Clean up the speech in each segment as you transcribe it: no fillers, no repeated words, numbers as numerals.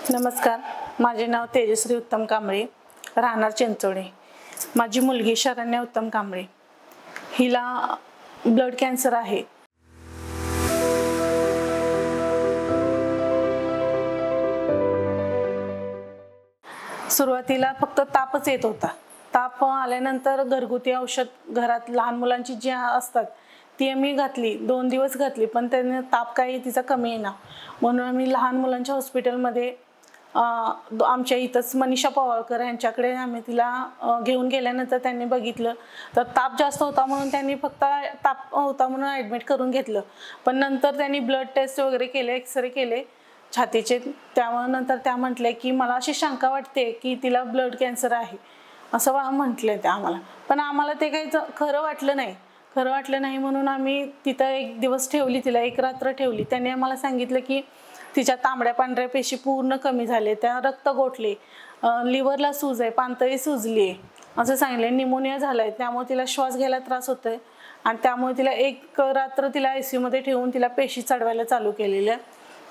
नमस्कार, माझे नाव तेजश्री उत्तम कांबळे, राहणार चिंचोडे। माझी मुलगी शरण्या उत्तम कांबळे, हिला ब्लड कॅन्सर आहे। सुरुवातीला फक्त तापच येत होता। ताप आल्यानंतर घरगुती औषध घरात लहान मुलांची जी असतात ती आम्ही घातली, 2 दिवस घातली, पण त्याने ताप काही तिचा कमी येईना। म्हणून आम्ही लहान मुलांच्या हॉस्पिटलमध्ये आमच्या इथंच मनीषा पवाळकर यांच्याकडे आम्ही तिला घेऊन गेल्यानंतर त्यांनी बघितलं तर ताप जास्त होता म्हणून त्यांनी फक्त ताप होता म्हणून ॲडमिट करून घेतलं। पण नंतर त्यांनी ब्लड टेस्ट वगैरे केले, एक्सरे केले छातीचे, त्यानंतर त्या म्हटले की मला अशी शंका वाटते की तिला ब्लड कॅन्सर आहे असं म्हटले त्या आम्हाला। पण आम्हाला ते काही खरं वाटलं नाही म्हणून आम्ही तिथं एक दिवस ठेवली, तिला एक रात्र ठेवली। त्यांनी आम्हाला सांगितलं की तिच्या तांबड्या पांढऱ्या पेशी पूर्ण कमी झाले, त्या रक्त गोठले, लिव्हरला सूज आहे, पानतळी सुजली आहे असं सांगितले, निमोनिया झालाय, त्यामुळे तिला श्वास घ्यायला त्रास होतोय आणि त्यामुळे तिला एक रात्र तिला ICU मध्ये ठेवून तिला पेशी चढवायला चालू केलेल्या।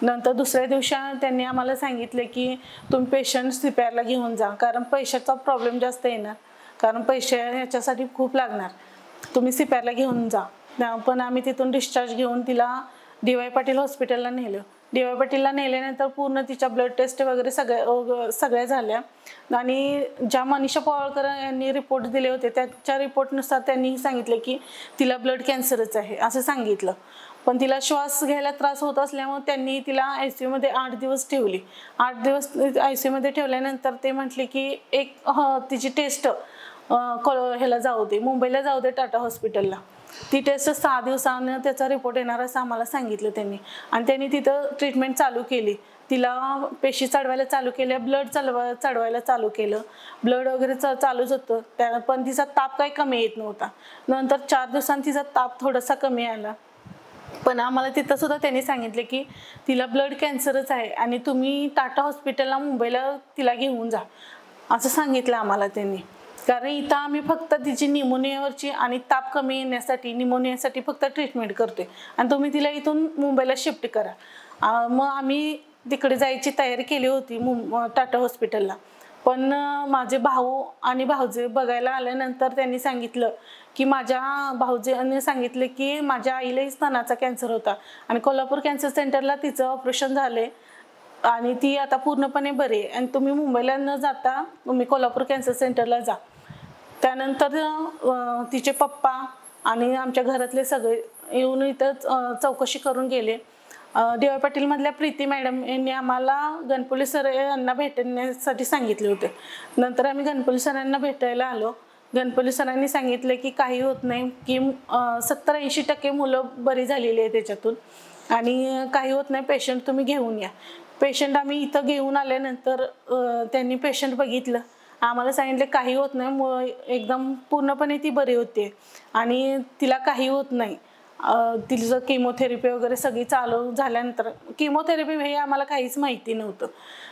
नंतर दुसऱ्या दिवशी त्यांनी आम्हाला सांगितले की तुम्ही पेशंट CPR घेऊन जा, कारण पैशाचा प्रॉब्लेम जास्त येणार, कारण पैसे ह्याच्यासाठी खूप लागणार, तुम्ही CPR घेऊन जा। पण आम्ही तिथून डिस्चार्ज घेऊन तिला DY पाटील हॉस्पिटलला नेलं। DY पाटीलला नेल्यानंतर पूर्ण तिच्या ब्लड टेस्ट वगैरे सगळ्या झाल्या आणि ज्या मनीषा पवाळकर यांनी रिपोर्ट दिले होते त्याच्या रिपोर्टनुसार त्यांनी सांगितले की तिला ब्लड कॅन्सरच आहे असं सांगितलं। पण तिला श्वास घ्यायला त्रास होत असल्यामुळे त्यांनी तिला ICU मध्ये 8 दिवस ठेवली। 8 दिवस ICU मध्ये ठेवल्यानंतर ते म्हटले की तिची टेस्ट ह्याला जाऊ दे, मुंबईला जाऊ दे, टाटा हॉस्पिटलला। ती टेस्ट 6 दिवसांनी त्याचा रिपोर्ट येणार असं आम्हाला सांगितलं त्यांनी, आणि त्यांनी तिथं ट्रीटमेंट चालू केली, तिला पेशी चढवायला चालू केल्या, ब्लड चढवायला चालू केलं, ब्लड वगैरे चालूच होतं, पण तिचा ताप काही कमी येत नव्हता। नंतर 4 दिवसांनी तिचा ताप थोडासा कमी आला, पण आम्हाला तिथं सुद्धा त्यांनी सांगितले की तिला ब्लड कॅन्सरच आहे आणि तुम्ही टाटा हॉस्पिटलला मुंबईला तिला घेऊन जा असं सांगितलं आम्हाला त्यांनी। कारण इथं आम्ही फक्त तिची निमोनियावरची आणि ताप कमी येण्यासाठी निमोनियासाठी फक्त ट्रीटमेंट करतोय आणि तुम्ही तिला इथून मुंबईला शिफ्ट करा। मग आम्ही तिकडे जायची तयारी केली होती टाटा हॉस्पिटलला, पण माझे भाऊ आणि भाऊजे बघायला आल्यानंतर त्यांनी सांगितलं की माझ्या भाऊजींनी सांगितले की माझ्या आईलाही स्तनाचा कॅन्सर होता आणि कोल्हापूर कॅन्सर सेंटरला तिचं ऑपरेशन झाले आणि ती आता पूर्णपणे बरी आहे आणि तुम्ही मुंबईला न जाता तुम्ही कोल्हापूर कॅन्सर सेंटरला जा। त्यानंतर तिचे पप्पा आणि आमच्या घरातले सगळे येऊन इथं चौकशी करून गेले। DY पाटील मधल्या प्रीती मॅडम यांनी आम्हाला गणपुले सर यांना भेटण्यासाठी सांगितले होते। नंतर आम्ही गणपुले सरांना भेटायला आलो। गणपुले सरांनी सांगितले की काही होत नाही, की 70-80% मुलं बरी झालेली आहे त्याच्यातून आणि काही होत नाही, पेशंट तुम्ही घेऊन या। पेशंट आम्ही इथं घेऊन आल्यानंतर त्यांनी पेशंट बघितलं, आम्हाला सांगितले काही होत नाही, एकदम पूर्णपणे ती बरी होते आणि तिला काही होत नाही। तिचं किमोथेरपी वगैरे सगळी चालू झाल्यानंतर, किमोथेरपी हे आम्हाला काहीच माहिती नव्हतं,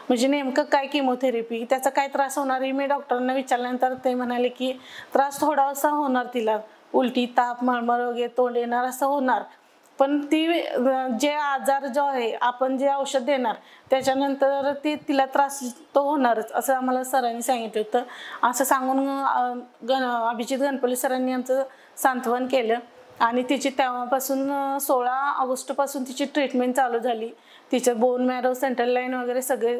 म्हणजे नेमकं काय किमोथेरपी, त्याचा काय त्रास होणार हे मी डॉक्टरांना विचारल्यानंतर ते म्हणाले की त्रास थोडासा होणार, तिला उलटी, ताप, मळमळ वगैरे, तोंड येणार असं होणार, पण ती जे आजार जो आहे आपण जे औषध देणार त्याच्यानंतर तिला त्रास तो होणारच असं आम्हाला सरांनी सांगितलं होतं। असं सांगून अभिजित गणपुले सरांनी आमचं सांत्वन केलं आणि तिची तेव्हापासून 16 ऑगस्टपासून तिची ट्रीटमेंट चालू झाली। तिचं बोन मॅरो, सेंट्रल लाईन वगैरे सगळे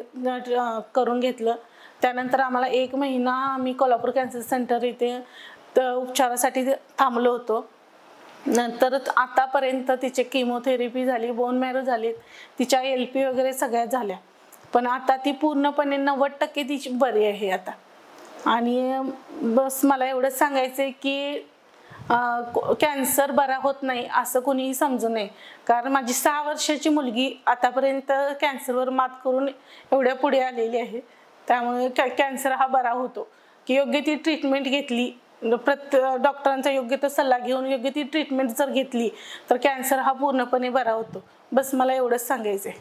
करून घेतलं। त्यानंतर आम्हाला 1 महिना आम्ही कोल्हापूर कॅन्सर सेंटर इथे उपचारासाठी थांबलो होतो। नंतर आतापर्यंत तिचे किमोथेरपी झाली, बोन मॅरो झाली, तिच्या LP वगैरे सगळ्या झाल्या, पण आता ती पूर्णपणे 90% तिची बरी आहे आता। आणि बस मला एवढंच सांगायचं की कॅन्सर बरा होत नाही असं कोणीही समजू नये, कारण माझी 6 वर्षाची मुलगी आतापर्यंत कॅन्सरवर मात करून एवढ्या पुढे आलेली आहे। त्यामुळे कॅन्सर हा बरा होतो की योग्य ती ट्रीटमेंट घेतली, डॉक्टरांचा योग्य तो सल्ला घेऊन योग्य ती ट्रीटमेंट जर घेतली तर कॅन्सर हा पूर्णपणे बरा होतो। बस मला एवढंच सांगायचं आहे।